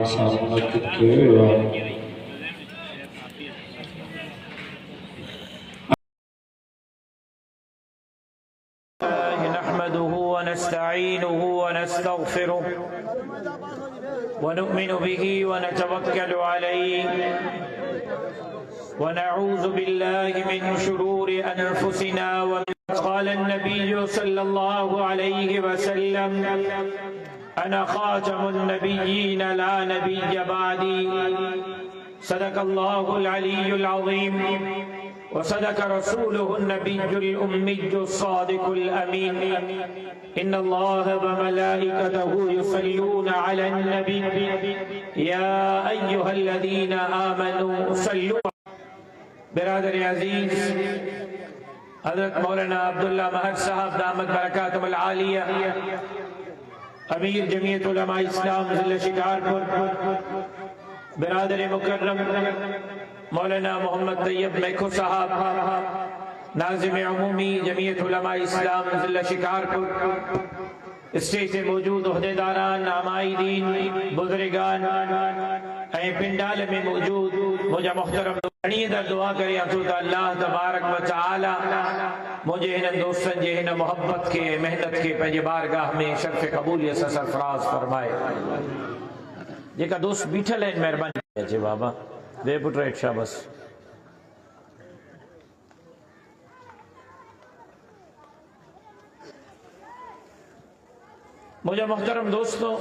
नहमदुहु व नस्तईनुहु व नस्तगफिरुह व नुमिनु बिही व नतवक्कलु अलैहि व नऊज़ु बिल्लाहि मिन शुरूरि अनफुसिना व क़ाल अन्नबिय्यु सल्लल्लाहु अलैहि वसल्लम अना ख़ातमुन नबिय्यीन ला नबिय्य बअदी सदक़ल्लाहुल अलियुल अज़ीम व सदक़ रसूलुहुन नबियुल उम्मियुस सादिकुल अमीन इन्नल्लाह व मलाइकतहु युसल्लूना अलन नबी या अय्युहल्लज़ीना आमनू सल्लु। बिरादर अज़ीज़, हज़रत मौलाना अब्दुल्ला महर साहब दामत बरकातुहुल आलिया, अमीर जमीयत उलमा इस्लाम ज़िला शिकारपुर, बिरादर मुकर्रम मौलाना मोहम्मद तैयब मैखो साहब, नाज़िम अमूमी जमीयत उलमा इस्लाम ज़िला शिकारपुर, स्टेज से मौजूद उहदेदारान, आमाइदीन, बुज़ुर्गान ऐं पिंडाल में मौजूद मुझा मुहतरम दुआ करे अल्लाह तबारक व तआला मुझे हिन दोस्तन जे हिन मोहब्बत के मेहनत के पंहिंजे बारगाह में शर्फ़ क़बूलियत सां सरफराज़ फरमाए। जेका दोस्त बीठल आहिनि महिरबानी अचे बाबा दे पुट हेठ शाबस। मुझे मोहतरम दोस्तों,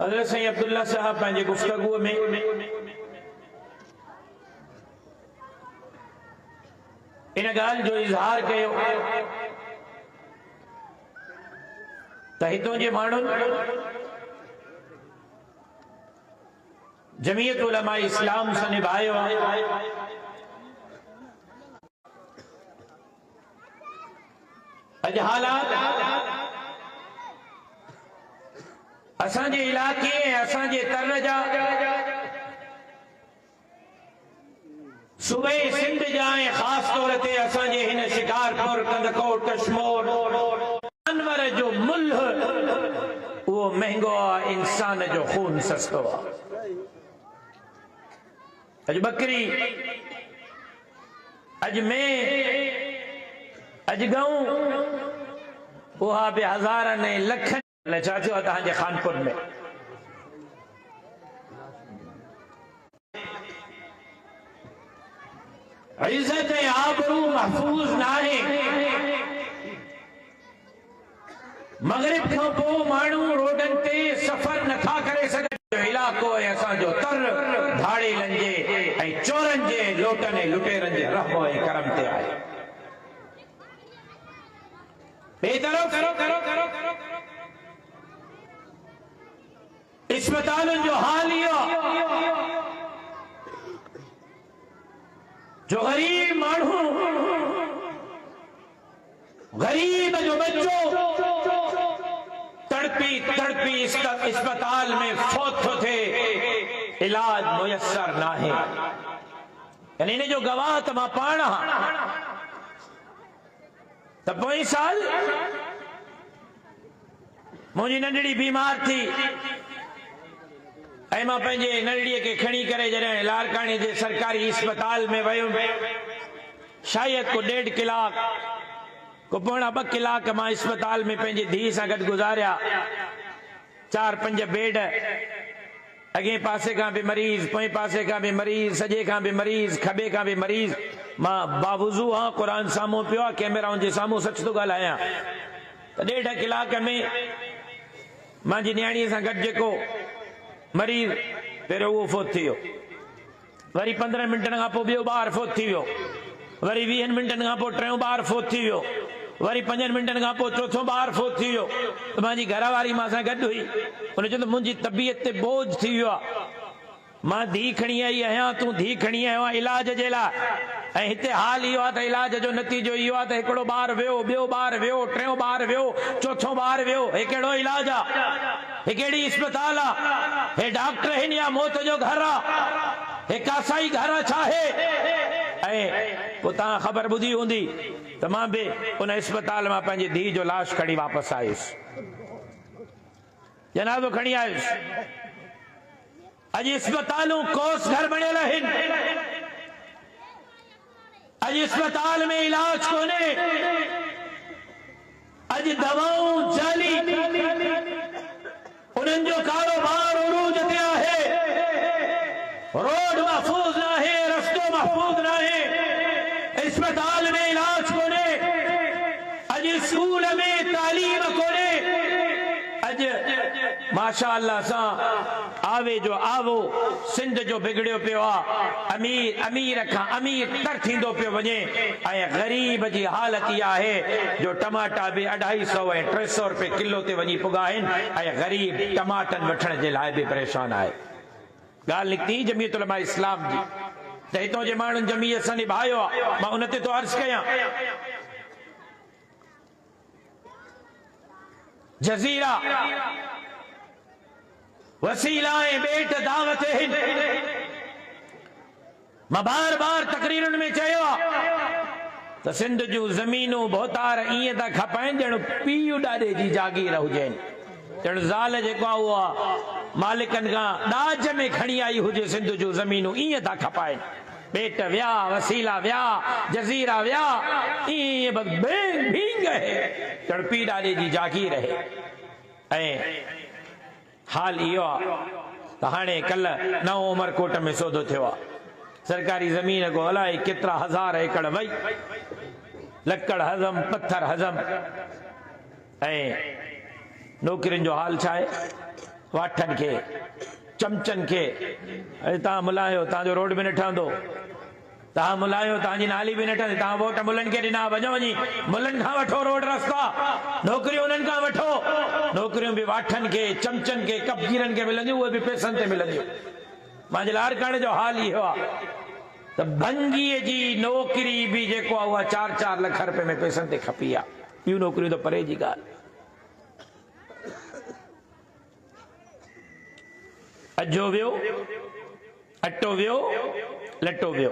हज़रत सईद अब्दुल्ला साहब पंहिंजे गुफ्तगू में इन ॻाल्हि जो इज़हार कयो त हितों जे माण्हुनि जमीयत उलमा इस्लाम सां निभायो आहे। अॼु हालात असांजे इलाके असांजे तर जा सूबे सिंध जा ऐं ख़ासि तौर ते असांजे हिन शिकारपुर, कंदकोट, कश्मीर जानवर जो मुल्ह उहो महांगो आहे, इंसान जो खून सस्तो आहे। अॼु बकरी, अॼु में, अॼु गऊं उहा बि हज़ारनि ऐं लखनि छा थियो आहे तव्हांजे खानपुर में। इज्जत ऐं आबरू महफूज़ न आहे। मगरिब खां पोइ माण्हू रोडनि ते सफ़र नथा करे सघनि। इलाइक़ो ऐं असांजो तर धाड़े लंजे ऐं चोरनि जे, लोटनि ऐं लुटेरनि जे रहम ऐं करम ते आहे। अस्पतालुनि जो हाल इहो जो गरीब माण्हू, गरीब जो बच्चो तड़पी तड़पी अस्पताल में फौत थो थे, इलाज मुयसर न आहे। यानी इन जो गवाह त मां पाण आहियां। त पोइ साल मुंहिंजी नंढड़ी बीमार थी ऐं मां पंहिंजे नंढड़ीअ खे खणी करे जॾहिं लारकाणी जे सरकारी अस्पताल में वयुमि, शायद को 1.5 कलाक को पौणा 2 कलाक मां अस्पताल में पंहिंजी धीउ सां गॾु गुज़ारिया। 4-5 बेड, अॻे पासे खां बि मरीज़, पोएं पासे खां बि मरीज़, सॼे खां बि मरीज़, खॿे खां बि मरीज़। मां बावुज़ू हां, क़ुरान साम्हूं पियो आहे, कैमराउनि जे साम्हूं सच थो ॻाल्हायां। त 1.5 कलाक में मुंहिंजी न्याणीअ सां गॾु जेको मरीज़ पहिरियों उहो फोत थी वियो, वरी 15 मिंटनि खां पोइ ॿियो ॿार फोत थी वियो, वरी 20 मिंटनि खां पोइ टियों ॿार फोत थी वियो, वरी 5 मिंटनि खां पोइ चौथों ॿार फोत थी वियो। त मुंहिंजी घरवारी मां सां गॾु हुई, हुन चयो त मुंहिंजी तबियत ते बोझ थी वियो आहे, मां धीउ खणी आई आहियां, तूं धीउ खणी आयो आहे इलाज जे लाइ, ऐं हिते हाल इहो आहे त इलाज जो नतीजो इहो आहे त हिकिड़ो ॿार वियो, ॿियो ॿार वियो, टियों ॿार वियो, चौथों ॿार वियो। हे कहिड़ो इलाज आहे? हे कहिड़ी अस्पताल आहे? हे डॉक्टर आहिनि या मौत जो घर आहे? हे कासाई घर छा आहे? ऐं पोइ तव्हां ख़बर ॿुधी हूंदी तो मां भी उन अस्पताल में पंहिंजी धीउ जो लाश खड़ी वापस आयुसि, जनाज़ो खड़ी आयुसि। अॼु अस्पतालूं कोस घर बणियल आहिनि, अॼु अस्पताल में इलाज कोन्हे, अॼु दवाऊं जाली, उन्हनि जो कारोबार उरूज ते आहे, रोड महफूज न आहे, रस्तो महफूज न आहे, अस्पताल में इलाज कोन्हे, अॼु स्कूल में तालीम कोन्हे। अॼु माशाअल्लाह सां आवे जो आवो सिंध जो बिगड़ियो पियो आहे, अमीर अमीर खां अमीर तर थींदो पियो वञे, ऐं ग़रीब जी हालत इहा आहे जो टमाटा बि 250 ऐं 300 रुपए किलो ते वञी पुॻा आहिनि, ऐं ग़रीब टमाटनि वठण जे लाइ बि परेशान आहे। ॻाल्हि निकिती जमीयत उलमा इस्लाम जी, त हितां जे माण्हुनि जमीयत सां निभायो आहे। मां उन ते तो अर्ज़ कयां, जज़ीरा वसीलाएं बेट दावत हिंद, मां बार बार तकरीरुनि में चयो आहे त सिंध जूं ज़मीनूं भोतार ईअं था खपाइनि ॼण पीउ ॾाॾे जी जागीर हुजनि, ॼण ज़ाल जेको आहे उहा मालिकनि खां ॾाज में खणी आई हुजे, सिंध जूं ज़मीनूं ईअं था खपाइनि। बेट विया, वसीला विया, जज़ीरा विया, ईअं बस भींग है ॼण पीउ ॾाॾे जी जागीर है। ऐं हाल इहो आहे त हाणे कल्ह नओं उमरकोट में सौदो थियो आहे, सरकारी ज़मीन को अलाए केतिरा हज़ार एकड़ वई, लकड़ हज़म पत्थर हज़म, ऐं नौकरियुनि जो हाल छा आहे, वाठनि खे चमचनि खे, अरे तव्हां मुलायो तव्हांजो रोड बि न ठहंदो, तव्हां मुलायो तव्हांजी नाली बि न ठहंदी, तव्हां वोट मुलनि खे ॾिना, वञो वञी मुलनि खां वठो रोड रस्ता, नौकरियूं उन्हनि खां वठो, नौकरियूं बि वाठनि खे चमचनि खे कपजीरनि खे मिलंदियूं, उहे बि पैसनि ते मिलंदियूं। मुंहिंजे लारकाणे जो हाल इहो आहे त भंगीअ जी नौकरी बि जेको आहे उहा 4-4 लख रुपए में पैसनि ते खपी आहे, ॿियूं नौकरियूं त परे जी ॻाल्हि। अजो वियो, अटो वियो, लटो वियो,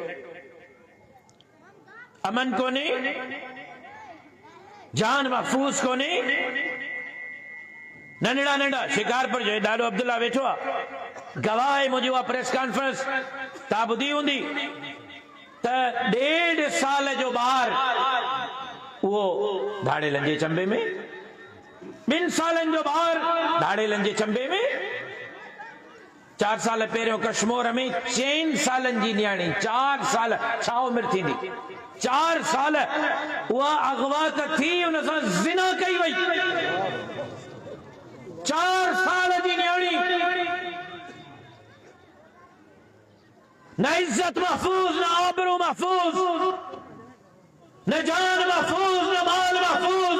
अमन कोने, जान महफूज कोने। नंढड़ा नंढड़ा शिकारपुर जो ॾाढो अब्दुल्ला वेठो आहे, गवाह आहे मुंहिंजी उहा प्रेस कॉन्फ्रेंस तव्हां ॿुधी हूंदी त 1.5 साल जो ॿार उहो धाड़े लंजे चंबे में, 2 सालनि जो ॿार धाड़े लंजे चंबे में, 4 साल पहिरियों कश्मीर में 4 सालनि जी न्याणी, 4 साल छा उमिरि थींदी, 4 साल उहा अगवा त थी, उन सां ज़िना कई वई, 4 साल जी न्याणी, न इज्जत महफूज, न आबरू महफूज, न जान महफूज, न माल महफूज,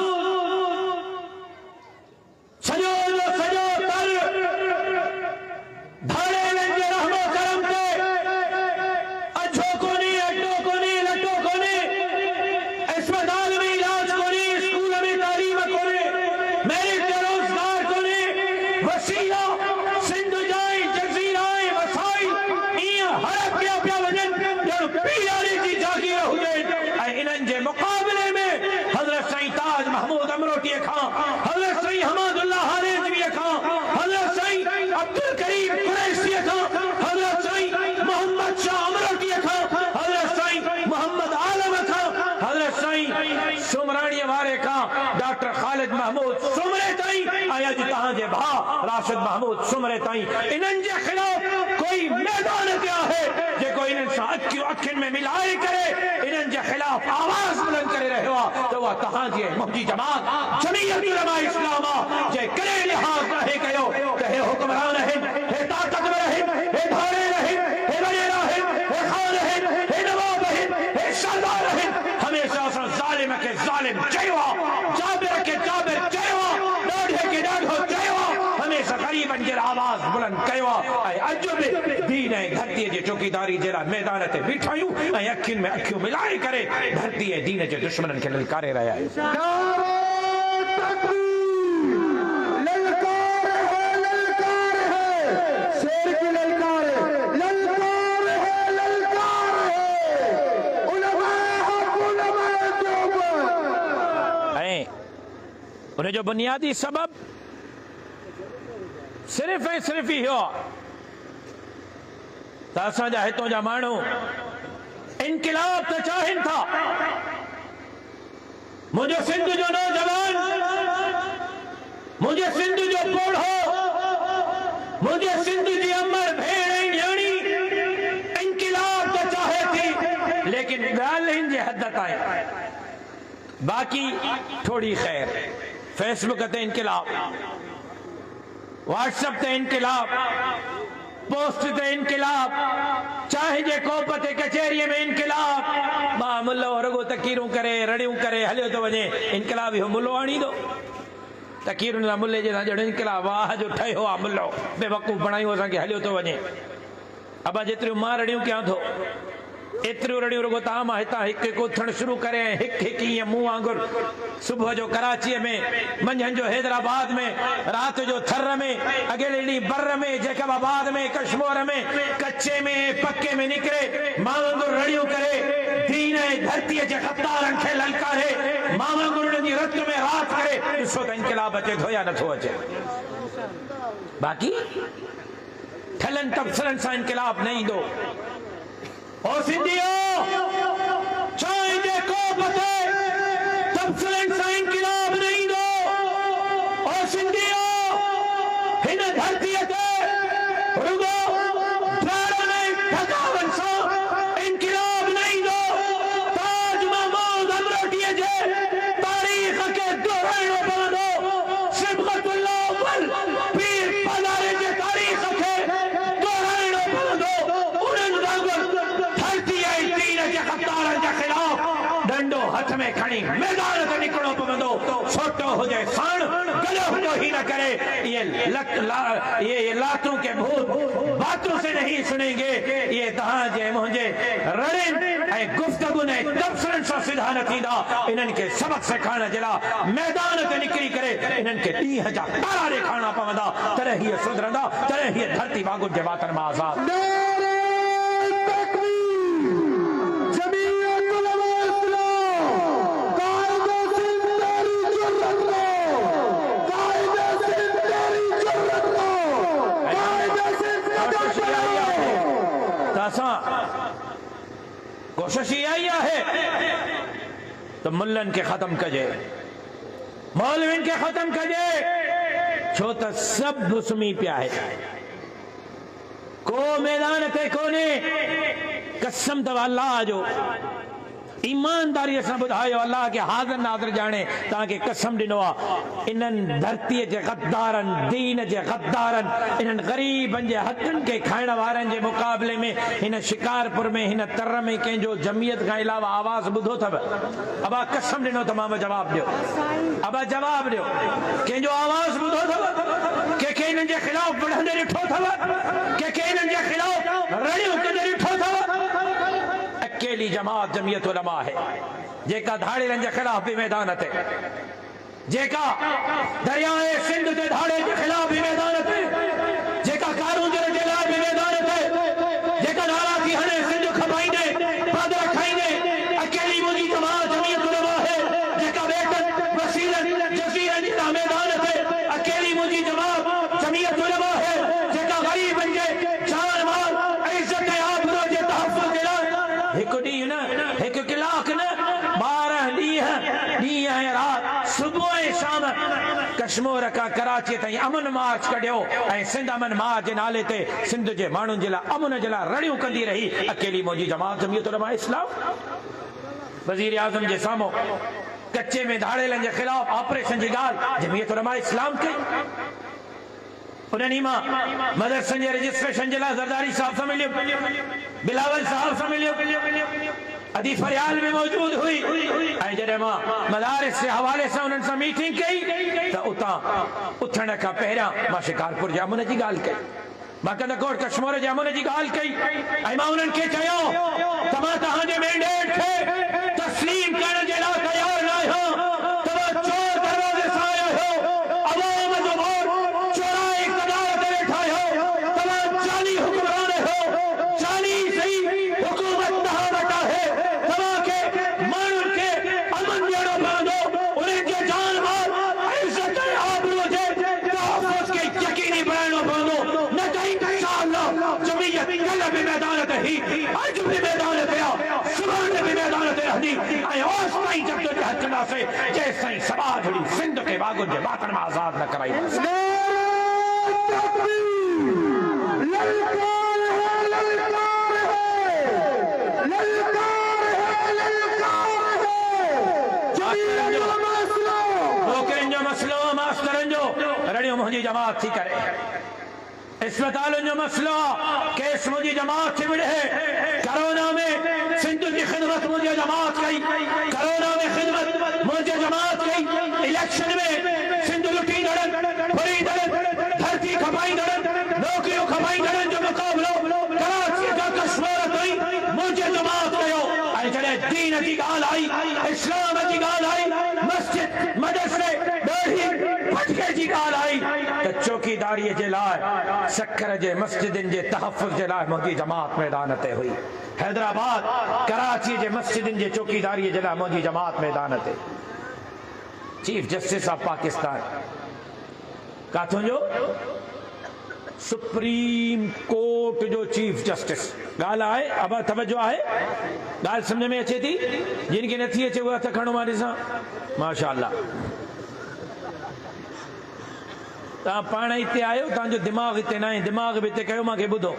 सजो सजो तर धाड़े लंजे रहमो करम ते, अछो कोनी, अड्डो कोनी, लट्टो कोनी, अस्पताल में इलाज कोनी, स्कूल में तालीम कोनी, मेरिट रोजगार कोनी, वसीला सिंध जाए, जज़ीराए वसाई ईअं हड़प पिया पिया वञनि ॼण पीआरी जी जागीर हुजे। ऐं इन्हनि जे मुक़ाबले में हज़रत साईं ताज महमूद अमरोटीअ खां, हज़रत साईं हमादुल्ला हारेजवीअ खां, हज़रत साईं अब्दुल करीम कुरैशीअ खां, हज़रत साईं मोहम्मद शाह अमरोटीअ खां, हज़रत साईं मोहम्मद आलम खां, हज़रत साईं सुमराणीअ वारे खां, डॉक्टर ख़ालिद महमूद सुमरे ताईं, ऐं अॼु तव्हांजे भाउ राशिद महमूद सुमरे ताईं, इन्हनि जे ख़िलाफ़ कोई मैदान ते आहे जेको इन्हनि सां अखियूं अखियुनि में मिलाए करे इन्हनि जे ख़िलाफ़ आवाज़ बुलंद करे रहियो आहे, त उहा तव्हांजी मुंहिंजी जमात जमीयत उलमा इस्लाम आहे, जे कॾहिं लिहाज़ नाहे कयो त हे हुक्मरान आहिनि, हे ताक़तवर आहिनि, हे धाड़े आहिनि, हे वज़ीर आहिनि, हे ख़ान आहिनि, हे नवाब आहिनि, हे सरदार आहिनि, हमेशा असां ज़ालिम खे ज़ालिम चयो आहे, जाबिर खे जाबिर चयो आहे, ॾाढे खे ॾाढो चयो आहे, हमेशा ग़रीबनि जे आवाज़ बुलंद कयो आहे। ऐं अॼु बि दीन ऐं धरतीअ जी चौकीदारी जे लाइ मैदान ते बीठा आहियूं ऐं अखियुनि में अखियूं मिलाए करे धरती ऐं दीन जे दुश्मननि खे ललकारे रहिया आहियूं। उन जो बुनियादी सबब सिर्फ़ ऐं सिर्फ़ इहो त असांजा हितों जा माण्हू इनकलाब त चाहिनि था। मुंहिंजो सिंध जो नौजवान, मुंहिंजे सिंध जो पोढ़ो, मुंहिंजे सिंध जी अमर भेण ऐं न्याणी इनकलाब त चाहे थी, लेकिन ॻाल्हियुनि जे हद ताईं। बाक़ी थोड़ी ख़ैर, फेसबुक ते इनकलाब, व्हाट्सएप ते इनकलाब, पोस्ट ते इनकलाब, चाहे जे कोप ते कचहरीअ में इनकलाब, मां मुल्लो रुगो तकीरूं करे रड़ियूं करे हलियो थो वञे। इनकलाब इहो मुल्लो आणींदो? तकीरुनि लाइ मुल्ले जे जहिड़ो इनकलाब वाह जो ठहियो आहे मुल्लो, बेवकूफ़ बणायूं असांखे हलियो थो वञे। अबा जेतिरियूं मां रड़ियूं कयां थो एतिरियूं रड़ियूं रुगो तव्हां मां हितां हिकु हिकु उथणु शुरू करे हिकु हिकु ईअं मुंहुं वांगुरु सुबुह जो कराचीअ में, मंझंदि जो हैदराबाद में, राति जो थर में, अॻिले ॾींहुं बर में, जैकबाबाद में, कश्मीर में, कच्चे में पक्के में निकिरे मां वांगुरु रड़ियूं करे दीन ऐं धरतीअ जे ग़द्दारनि खे ललकारे मां वांगुरु उन्हनि जी रत में रात करे। ॾिसो त इनकलाब अचे थो या नथो अचे? बाक़ी ठलनि तबसरनि सां इनकलाब न ईंदो। ओ सिंधियो, चाहे जे कोप ते तबसरनि सां इनकलाब न ईंदो। ओ सिंधियो, हिन धरतीअ ते रुगो प्राणनि ऐं थकावनि सां इनकलाब न ईंदो। ताज महमूद अमरोटीअ जे तारीख़ खे दोहराइणो पवंदो। सिबग़तुल्लाह अव्वल पीर पधारे जे तारीख़ खे दोहराइणो पवंदो। उन्हनि वांगुरु धरती ऐं दीन जे ग़द्दारनि जे ख़िलाफ़ डंडो हथ में खणी मैदान ते निकिरणो पवंदो। छोटो हुजे साण, गलो हुजो ही न करे। ये लातों के भूत बातों से नहीं सुनेंगे। ये तव्हांजे मुंहिंजे रड़नि ऐं गुफ्तगू ऐं तबसरनि सां सिधा न थींदा। इन्हनि खे सबक़ सेखारण जे लाइ मैदान ते निकिरी करे इन्हनि खे ॾींहं जा तारा ॾेखारणा पवंदा। तॾहिं हीअ सुधरंदा, तॾहिं हीअ धरती वांगुरु जे वातनि मां आज़ाद। कोशिश इहा आहे त मुल्लनि खे ख़त्म कजे, मौलवियुनि खे ख़त्म कजे, छो त सभु सुम्ही पिया आहे। को मैदान ते कोन्हे। कसम अथव अल्लाह जो, ईमानदारीअ सां ॿुधायो, अल्लाह खे हाज़िर नाज़िर ॼाणे तव्हांखे कसम ॾिनो आहे। इन्हनि धरतीअ जे ग़द्दारनि, दीन जे ग़द्दारनि, इन्हनि ग़रीबनि जे हथनि खे खाइण वारनि जे मुक़ाबले में हिन शिकारपुर में, हिन तर में कंहिंजो जमियत खां अलावा आवाज़ ॿुधो अथव? अबा कसम ॾिनो त मां जवाबु ॾियो। अबा जवाबु ॾियो, कंहिंजो आवाज़ ॿुधो अथव? कंहिंखे हिननि जे ख़िलाफ़ बढ़ंदे ॾिठो अथव? कंहिंखे हिननि जे ख़िलाफ़ रड़ियूं कंदे ॾिठो अथव? अकेली जमात जमियत उलमा है जेका धाड़ेलनि जे ख़िलाफ़ भी मैदान ते, जेका दरियाए सिंध ते धाड़े जे ख़िलाफ़ भी मैदान ते, जेका कारूंजर जे लाइ भी मैदान ते, जेका नारा थी हणे सिंध खपाईंदे पादर खाईंदे, अकेली मुंहिंजी जमात जमियत उलमा है जेका बेटन वसीलनि जज़ीरनि जे मैदान ते, अकेली मुंहिंजी जमात जमियत उलमा है जेका ग़रीबनि जे जान माल इज़्ज़त ऐं आबरू जे तहफ़्फ़ुज़ जे लाइ हिकु ॾींहुं न, हिकु कलाक न, 12 ॾींहं ऐं राति, सुबुह ऐं शाम कश्मीर खां कराची ताईं अमन मार्च कढियो ऐं सिंध अमन मार्च जे नाले ते सिंध जे माण्हुनि जे लाइ, अमन जे लाइ रड़ियूं कंदी रही अकेली मुंहिंजी जमात जमियत उलमा इस्लाम। वज़ीर आज़म जे साम्हूं कच्चे में धाड़ेलनि जे ख़िलाफ़ ऑपरेशन जी ॻाल्हि जमियत उलमा इस्लाम कई। उन्हनि मां मदरसनि जे रजिस्ट्रेशन जे लाइ ज़रदारी साहब सां मिलियो, बिलावल साहब सां मिलियो, अदी फरियाल में मौजूद हुई। ऐं जॾहिं मां मदारिस जे हवाले सां उन्हनि सां मीटिंग कई त उतां उथण खां पहिरियां मां शिकारपुर जे अमन जी ॻाल्हि कई, मां कंदकोट कश्मीर जे अमन जी ॻाल्हि कई ऐं मां उन्हनि खे चयो त मां तव्हांजे मैंडेट खे तस्लीम करण जे लाइ तयार न आहियां। तव्हां चोर दरवाज़े सां आया आहियो, अवाम जो वोट चोराए इक़्तिदार ते वेठा आहियो, तव्हां जाली हुक्मरान आहियो, जाली सही हुकूमत तव्हां वटि आहे। तव्हांखे माण्हुनि खे अमन ॾियणो पवंदो, उन्हनि जे जान माल रही अज भी मैदान पे आ सुभाणे भी मैदान ते रहंदी ऐं ओस ताईं जब तो हचंदा से जेस ताईं सभा जड़ी सिंध के बागुन जे बातन में आजाद न कराई रड़ियो मुझी जमात थी करे अस्पताल जो मसलो केस मुझी जमात थी विड़े कोरोना में सिंध की खिदमत मुझे जमात कई कोरोना में खिदमत मुझे जमात कई इलेक्शन में सिंध लुटी दड़न भरी दड़न धरती खपाई दड़न नौकरियों खपाई दड़न जो मुकाबलो कराची का कश्मीर हुई मुझे जमात कयो आई जड़े दीन की गाल आई इस्लाम की गाल आई मस्जिद मदरसे दाढ़ी फटके जी गाल आई तो चौकीदारी जे लाए शक्कर जे मस्जिदन जे तहफ़्फ़ुज़ जे लाए मुझी जमात मैदान ते हुई हैदराबाद कराची जे मस्जिदन जे चौकीदारी जे लाए मुझी जमात मैदान ते चीफ जस्टिस ऑफ पाकिस्तान काथों जो सुप्रीम कोर्ट जो चीफ जस्टिस गाल है अब तवज्जो है गाल समझ में अचे थी जिनके नथी अचे वो हथ खणो मां ॾिसां माशाअल्लाह ता पाण इते आयो तांजो दिमाग इते ना दिमाग भी इते कयो मांखे ॿुधो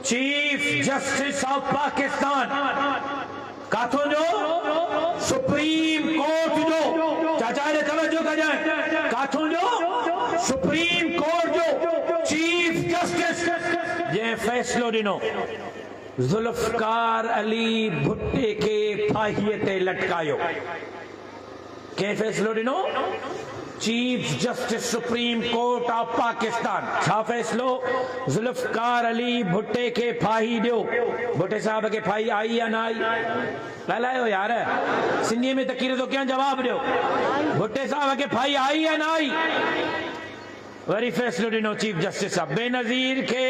चीफ जस्टिस ऑफ पाकिस्तान काथों जो सुप्रीम कोर्ट जो चाचा ने तवज्जो कजाए काथों जो सुप्रीम कोर्ट जो चीफ जस्टिस जे फैसलो दिनो जुल्फकार अली भुट्टे के फाहीअ ते लटकायो के फैसलो दिनो chief justice supreme court of Pakistan छा फैसलो जुल्फकार अली भुट्टे के फाही दियो भुट्टे साहब के फाही आई या ना आई ॻाल्हायो यार सिंधी में तकीर तो क्या जवाब दियो भुट्टे साहब के फाही आई या ना आई वरी फैसलो दिनो चीफ जस्टिस साहब बेनज़ीर के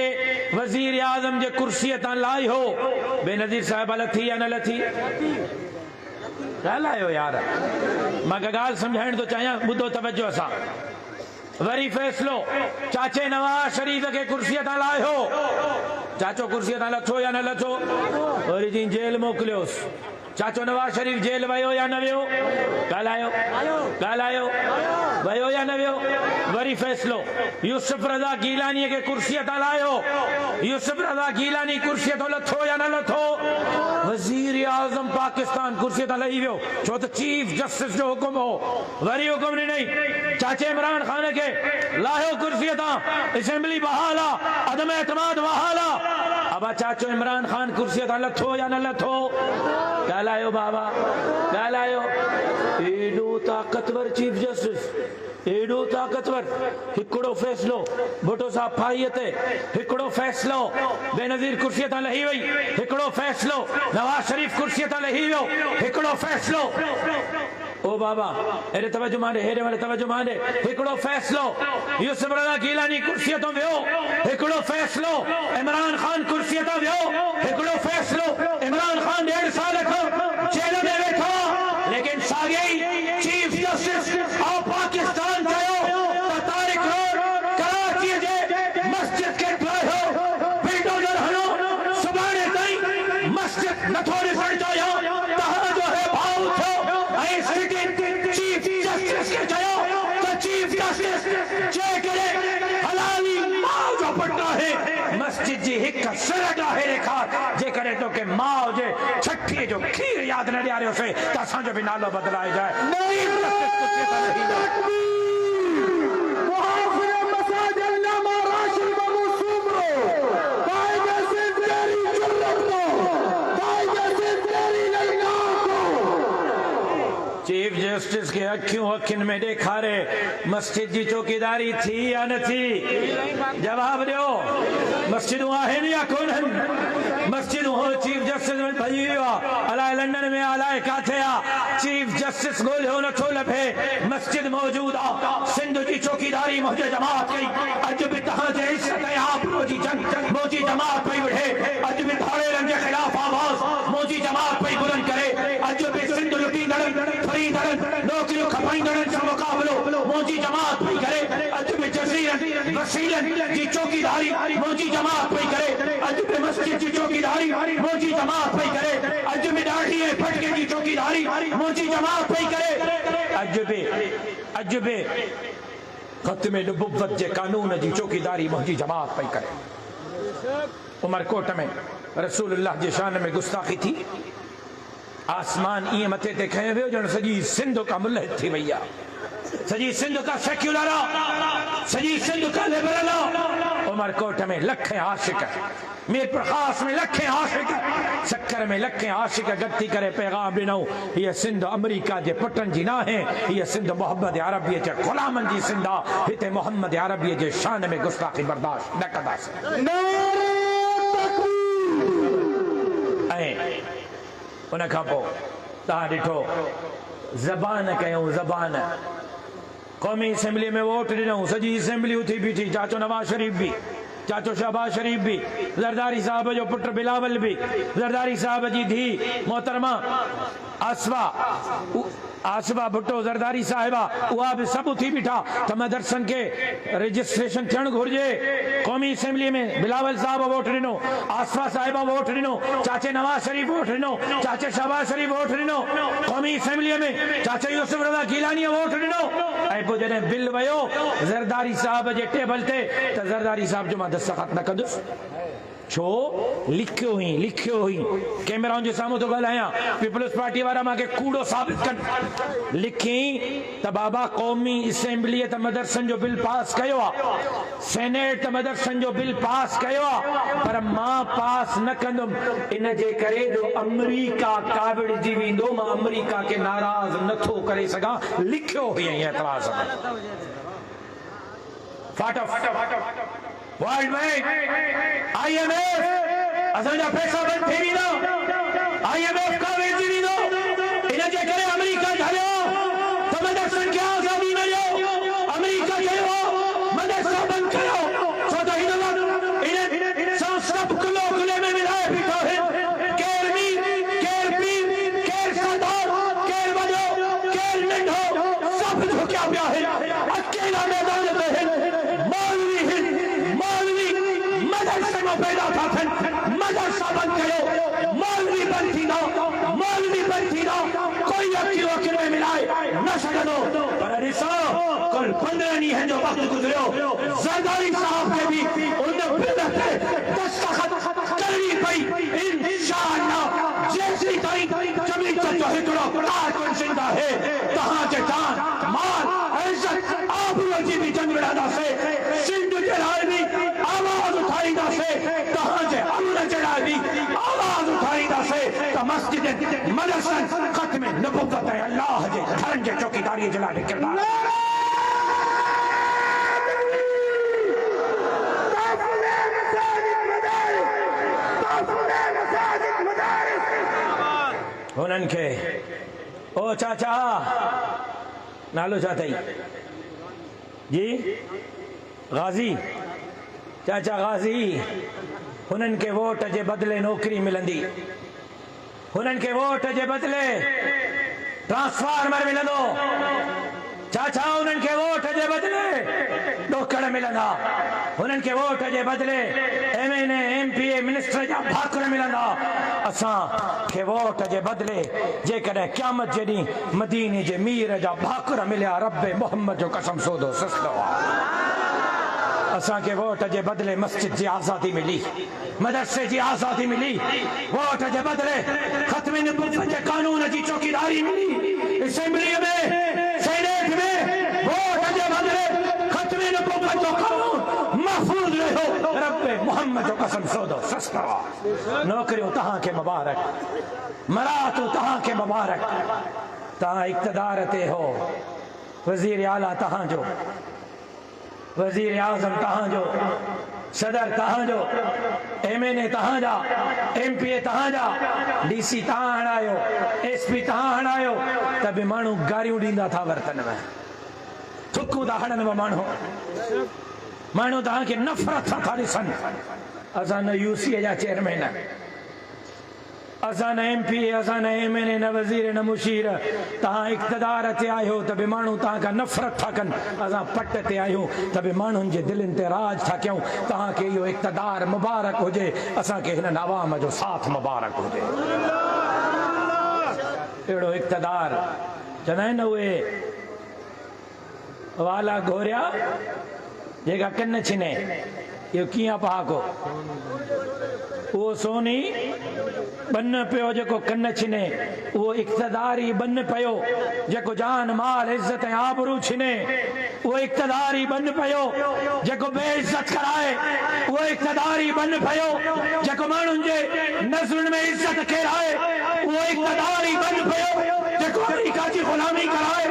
वजीर आजम जे कुर्सी तां लाई हो बेनज़ीर साहब लथी या न लथी ॻाल्हायो यार मां गाल समझाइण तो चाहियां ॿुधो तवज्जो असां वरी फैसलो चाचे नवाज शरीफ के कुर्सी तां लायो चाचो कुर्सी तां लथो या न लथो वरी जी जेल मोकिलियोसि चाचो नवाज शरीफ जेल वियो या न वियो ॻाल्हायो वियो या न वियो वरी फैसलो यूसुफ रज़ा गीलानी के कुर्सी तां लायो यूसुफ रज़ा गीलानी कुर्सी तो लथो या न लथो वजीर आजम पाकिस्तान कुर्सी तां लही वियो छो तो चीफ जस्टिस जो हुकुम हो वरी हुकुम ॾिनई चाचे इमरान खान के लायो कुर्सी तां असेंबली बहाल आ अदम एतमाद बहाल आ अब चाचो इमरान खान कुर्सी तां लथो या न लथो ॻाल्हायो बाबा ॻाल्हायो एॾो ताक़तवर चीफ जस्टिस एडो ताकतवर हिकड़ो फैसलो भुट्टो साहब फाहीअ ते हिकड़ो फैसलो बेनज़ीर कुर्सी तां लही वई हिकड़ो फैसलो नवाज शरीफ कुर्सी तां लही वियो हिकड़ो फैसलो ओ बाबा एरे तवज्जो मांडे हेरे वाले तवज्जो मांडे हिकड़ो फैसलो यूसुफ रज़ा गीलानी कुर्सी तां वियो हिकड़ो फैसलो इमरान खान कुर्सी तां वियो हिकड़ो फैसलो इमरान खान 1.5 साल खां जेल में वेठो लेकिन साॻे चीफ जस्टिस ऑफ पाकिस्तान मस्जिद जी हिक सरड आहे रेखा जेकरे तो के मां जे छठी जो खीर याद न ॾियारियो से त असांजो बि नालो बदलाए जाए चीफ जस्टिस के अखियों अखिन में ॾेखारे मस्जिद जी चौकीदारी थी या न थी जवाब दियो मस्जिदूं आहिनि या कोन्हनि मस्जिदूं हो चीफ जस्टिस में भॼी वियो आहे अलाए लंडन में अलाए काथे आहे चीफ जस्टिस ॻोल्हियो नथो लभे मस्जिद मौजूद आहे सिंध जी चौकीदारी मुंहिंजे जमात कई अॼु बि तव्हांजे इज़्ज़त ऐं आबरूअ जी जंग मुंहिंजी जमात पई विढ़े अॼु बि धाड़ेलनि जे ख़िलाफ़ आवाज़ मुंहिंजी जमात पई बुलंद करे अॼु बि सिंध लुटींदड़नि नौकरियों खपाईंदड़नि सां मुक़ाबिलो मुंहिंजी जमात पई करे अॼु बि जज़ीरनि वसीलनि जी चौकीदारी मुंहिंजी जमात पई करे अज पे मस्जिद की चौकीदारी मोची जमात पई करे, अज में दाढ़ी फटके की चौकीदारी मोची जमात पई करे, अज पे खत्म नबुव्वत जे कानून जी चौकीदारी मोची जमात पई करे। उमरकोट में रसूलुल्लाह जे शान में गुस्ताखी थी, आसमान इं मथे ते खयो वियो ॼण सॼी सिंध का मुल्हिद थी वई आहे, सॼी सिंध का सेक्युलर आहे, सॼी सिंध का लिबरल आहे। उमरकोट में लखे आशिक, मीरपुर खास में लखे आशिक, सक्कर में लखे आशिक गॾु करे पैगाम ॾिनऊं, हीअ सिंध अमेरिका जे पुटनि जी न आहे, हीअ सिंध मोहम्मद अरबीअ जे ग़ुलामनि जी सिंध आहे। हिते मोहम्मद अरबीअ जे शान में गुस्ताखी बर्दाश्त न कंदासीं। ऐं उन खां पोइ तव्हां ॾिठो ज़बान कयूं, ज़बान क़ौमी असेंबली में वोट ॾिनऊं, सॼी असेंबली उथी बीठी, चाचो नवाज शरीफ भी, चाचो शहबाज शरीफ भी, ज़रदारी साहब जो पुट बिलावल भी, ज़रदारी साहब जी धी मोहतरमा आसवा भुट्टो ज़रदारी साहिबा, उहा भी सब उथी बीठा त मदरसन के रजिस्ट्रेशन थियण घुर्जे। क़ौमी असेंबली में बिलावल साहब वोट ॾिनो, आसवा साहिबा वोट ॾिनो, चाचे नवाज शरीफ वोट ॾिनो, चाचे शहबाज शरीफ वोट ॾिनो, क़ौमी असेंबली में चाचे यूसुफ रज़ा गिलानी वोट ॾिनो। ऐं पोइ जॾहिं बिल वियो ज़रदारी साहब जे टेबल ते त ज़रदारी साहब जो मां दस्तखत न कंदुसि, छो लिखियो हुई कैमराउनि जे साम्हूं तो ॻाल्हायां, पीपल्स पार्टी वारा मूंखे कूड़ो साबित कनि, लिखी त बाबा क़ौमी असेंबली त मदरसन जो बिल पास कयो आहे, सेनेट त मदरसन जो बिल पास कयो आहे, पर मां पास न कंदुमि, इन जे करे जो अमेरिका काविड़जी वेंदो, मां अमेरिका के नाराज़ नथो करे सघां, लिखियो हुई एतिराज़ फाटो वर्ल्ड बैंक IMF असांजा पैसा बंदि थी वेंदा, IMF का वेची वेंदो, इन जे करे अमेरिका झलियो त मदरसन खे आज़ादी मिलियो, अमेरिका चयो मदरसा बंदि कयो, छो त हिन वक़्तु इन सां सभु कुले में मिलाए बीठो आहिनि, केरु मीर केरु पीर केरु सरदार केरु वॾो केरु नंढो सभु झुकिया पिया आहिनि, अकेला मैदान ते आहिनि, पैदा था मदरसा बंद करो, मौलवी बंद थी ना, कोई वकील में मिलाए न सघंदो। पर ॾिसो कुल 15 ॾींहं जो वक़्तु गुज़रियो, ज़रदारी साहब खे बि उन बिल ते दस्तखत करणी पई, इंशाअल्लाह जेसीं ताईं जमीयत जो हिकिड़ो कारकुन जिंदा है, तव्हां जे जान माल इज़त आबरू जी बि जंग लड़ंदासीं, सिंध जे लाइ बि आवाज़ उठाईंदासीं, तव्हां जे अमन जे लाइ बि आवाज़ उठाईंदासीं त मस्जिद मदरसन ख़त्म नबुव्वत ऐं अल्लाह जे घरनि जे चौकीदारीअ जे लाइ किरदार हुननि खे। ओ चाचा नालो छा अथई जी? गाज़ी, चाचा गाज़ी, हुननि खे वोट जे बदिले नौकरी मिलंदी, हुननि खे वोट जे बदिले ट्रांसफार्मर मिलंदो, चाचा हुननि खे वोट जे बदिले ॾोकड़ मिलंदा, हुननि खे वोट जे बदिले MNA MPA मिनिस्टर जा भाकुर मिलंदा, असां खे वोट जे बदिले जेकॾहिं क़यामत जे ॾींहुं मदीने जे मीर जा भाकुर मिलिया, रब्बे मोहम्मद जो कसम सोदो सस्तो असां खे वोट जे बदिले मस्जिद जी आज़ादी मिली, मदरसे जी आज़ादी मिली, वोट जे बदिले ख़त्म नबुव्वत जे कानून जी चौकीदारी मिली, असेंबली में सेनेट में वोट जे बदिले ख़त्म नबुव्वत जो कानून महफूज़ रहियो, रब्बे मोहम्मद जो कसम सोदो सस्तो नौकरियों तव्हां खे मुबारक, मरातूं तव्हां खे मुबारक, तव्हां इक़्तिदार ते हो, वज़ीर आला तव्हां जो, वज़ीर आज़म तव्हां जो, सदर तव्हां जो, MNA तव्हां जा, MPA तव्हां जा, DC तव्हां हणायो, SP तव्हां हणायो, त बि माण्हू गारियूं ॾींदा था वर्तन में, थुकूं था हणनि माण्हू तव्हांखे नफ़रत सां था ॾिसनि। असां न UCA जा चेयरमैन, असा न MP, असा न MNA, न वज़ीर, न मुशीर। तहां इक़्तिदार ते आहियो त बि माण्हू तहां खां नफ़रत था कनि। असां पट ते आहियूं त बि माण्हुनि जे दिलनि ते राज था कयूं। तहांखे इहो इक़्तिदार मुबारक हुजे, असांखे हिननि अवाम जो साथ मुबारक हुजे। अहिड़ो इक़्तिदार चवंदा आहिनि उहे वाला घोरिया जेका कन छिने, इहो कीअं पहाको? उहो सोनी बन पियो जेको कन छिने, उहो इक़्तिदारी बन पियो जेको जान माल इज़त ऐं आबरू छिने, उहो इक़्तिदारी बन पियो जेको बेइज़त कराए, उहो इक़्तिदारी बन पियो जेको माण्हुनि जे नज़रुनि में इज़त केराए, उहो इक़्तिदारी बन पियो जेको अमेरिका जी ग़ुलामी कराए,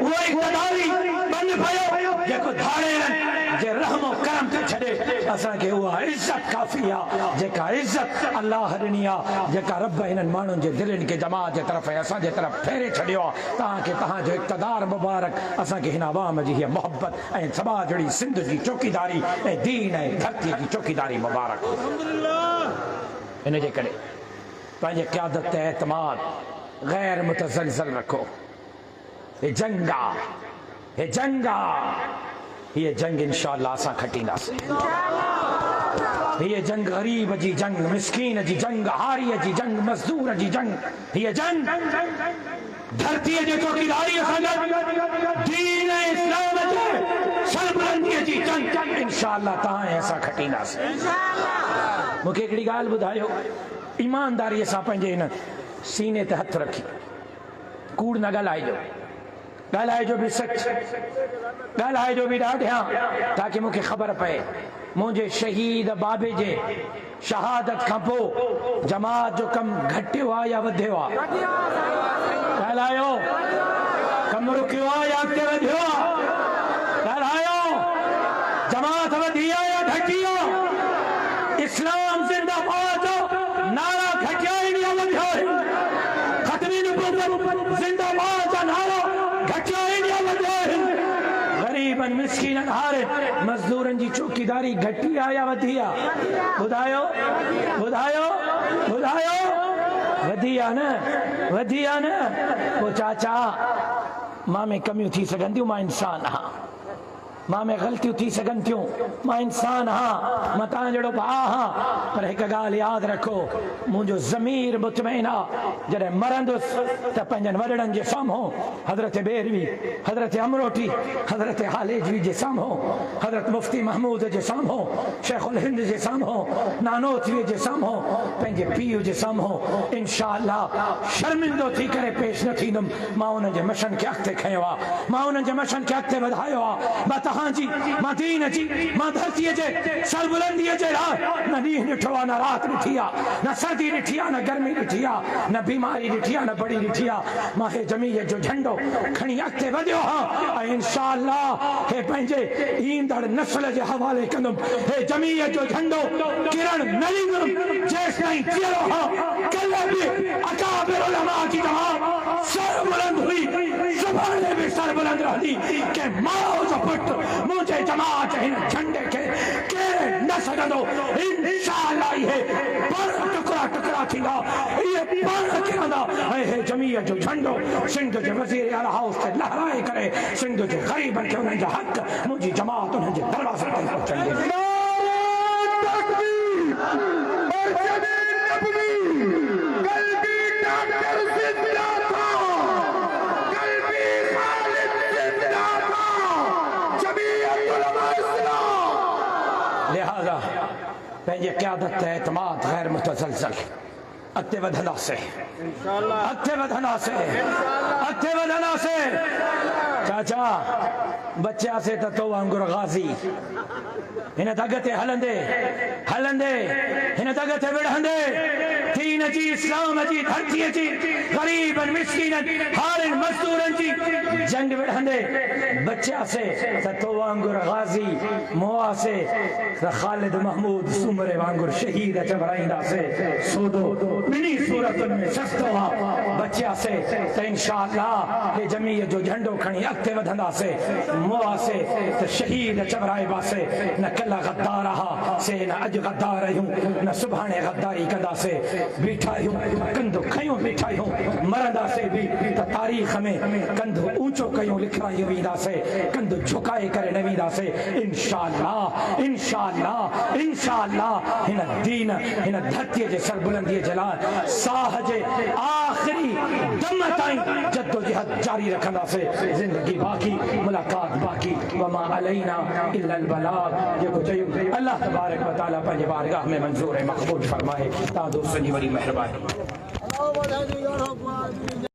उहो इक़्तिदारी बन पियो जेको धाड़ेरनि जे रहमो करम ते छॾे। असांखे उहा इज़त काफ़ी आहे जेका इज़त अल्लाह ॾिनी आहे, जेका रब हिननि माण्हुनि जे दिलनि खे जमात जे तरफ़ ऐं असांजे तरफ़ फेरे छॾियो आहे। तव्हांखे तव्हांजो इक़्तिदार मुबारक, असांखे हिन अवाम जी हीअ मोहबत ऐं सभा जहिड़ी सिंध जी चौकीदारी ऐं दीन ऐं धरतीअ जी चौकीदारी मुबारक। इन जे करे पंहिंजे क़यादत ते एतमाद गैर मुतज़लज़ल रखो। हे जंग आहे, हे जंग आहे, हीअ जंग इंशाअल्लाह असां खटींदासीं। हीअ जंग ग़रीब जी जंग, मिस्कीन जी जंग, हारीअ जी जंग, मज़दूर जी जंग, हीअ जंग धरतीअ जे चौकीदारीअ सां गॾु दीन ऐं इस्लाम जे सरबलंदीअ जी जंग इंशाअल्लाह तव्हां ऐं असां खटींदासीं। मूंखे हिकिड़ी ॻाल्हि ॿुधायो, ईमानदारीअ सां पंहिंजे हिन सीने ते हथु रखी, कूड़ न ॻाल्हाइजो, ॻाल्हाइजो बि सच, ॻाल्हाइजो बि ॾाढियां, ताकी मूंखे ख़बर पए मुंहिंजे शहीद बाबे जे शहादत खां पोइ जमात जो कमु घटियो आहे या वधियो आहे। ॻाल्हायो, कमु रुकियो आहे या अॻिते वधियो आहे? ॻाल्हायो, जमात वधी आहे या घटी आहे? इस्लाम ज़िंदाबाद जो नारा घटिया आहिनि या वधिया आहिनि? ख़त्मी नबूवत ज़िंदाबाद जा नारा घटिया आहिनि या वधिया आहिनि? गरीबनि मिस्कीननि हारनि मज़दूरनि जी चौकीदारी घटी आहे या वधी आहे? ॿुधायो, ॿुधायो, ॿुधायो। वधी आहे न, वधी आहे न। पोइ चाचा मां में कमियूं थी सघनि थियूं, मां इंसान आहियां, मां में ग़लतियूं थी सघनि थियूं, मां इंसान आहियां, मां तव्हां जहिड़ो भाउ आहियां, पर हिकु ॻाल्हि यादि रखो, मुंहिंजो ज़मीर मुतमइन आहे। जॾहिं मरंदुसि त पंहिंजनि वॾड़नि जे साम्हूं, हज़रत बेरवी, हज़रत अमरोटी, हज़रत हालेजवी जे साम्हूं, हज़रत मुफ्ती महमूद जे साम्हूं, शेखुल हिंद जे साम्हूं, नानोथवी जे साम्हूं, पंहिंजे पीउ जे साम्हूं इंशाअल्लाह शर्मिंदो थी करे पेश न थींदुमि। मां उन्हनि जे मिशन खे अॻिते खयो आहे, मां उन्हनि जे मिशन खे अॻिते वधायो आहे। मां दीन जी, मां धरतीअ जे सरबुलंदीअ जे लाइ न ॾींहुं ॾिठो आहे, न राति ॾिठी आहे, न सर्दी ॾिठी आहे, न गर्मी ॾिठी आहे, न बीमारी ॾिठी आहे, न बड़ी ॾिठी आहे। मां हे जमीयत जो झंडो खणी अॻिते वधियो हा ऐं इंशाअल्लाह हे पंहिंजे ईंदड़ नस्ल जे हवाले कंदुमि। हे जमीयत जो झंडो किरण न ॾींदुमि जेसि ताईं जीअरो हा। कल्ह बि अकाबिर उलमा जी जमात सरबुलंद हुई, सुभाणे बि सरबुलंद रहंदी। के माउ जो पुटु मुझे जमात हिन झंडे के न सघंदो। इंशाअल्लाह इहे पर टुकड़ा टुकड़ा थींदा, इहे पर किरंदा ऐं हे जमीयत जो झंडो सिंध जे वज़ीर आला हाउस ते लहराए करे सिंध जे ग़रीबनि खे उन्हनि जा हक़ मुंहिंजी जमात उन्हनि जे दरवाज़े ते पहुचाईंदी। लिहाजा पंहिंजे क़यादत ते एतमाद गैर मुतज़लज़ल अॻिते वधंदासीं, अॻिते वधंदासीं, अॻिते वधंदासीं। चाचा बचियासीं त तो वांगुरु गाज़ी हिन दग ते हलंदे हलंदे, हिन दग ते विढ़ंदे दीन जी, इस्लाम जी, धरतीअ जी, ग़रीबनि मिस्कीननि हारनि मज़दूरनि जी जंग विढ़ंदे बचियासीं त तो वांगुरु गाज़ी मुआसीं त ख़ालिद महमूद सुमरे वांगुरु शहीद चवराईंदासीं। सोदो ॿिन्ही सूरतुनि में सस्तो आहे। बचियासीं त इंशाअल्लाह हे जमीयत जो झंडो खणी अॻिते वधंदासीं। मुआसीं त शहीद चवराइबासीं। न कल्ह गद्दार हा से न अॼु गद्दार आहियूं, न सुभाणे गद्दारी कंदासीं। बीठा आहियूं, कंधो खयूं बीठा आहियूं, मरंदासीं बि त तारीख़ में कंधो ऊंचो कयूं लिखायूं वेंदासीं, कंधो झुकाए करे न वेंदासीं। इंशाअल्लाह इंशाअल्लाह इंशाअल्लाह हिन दीन हिन धरतीअ जे सरबुलंदीअ जे लाइ साह जे आख़िरी दम ताईं जद्दोजहद जारी रखंदासीं। ज़िंदगी बाक़ी, मुलाक़ात बाक़ी, वमा अलैना इल्लल बलाग। जेको चयूं अल्लाह तबारक व तआला पंहिंजे बारगाह में मंज़ूर ऐं मक़बूल फरमाए। तव्हां दोस्तनि जी वॾी महिरबानी।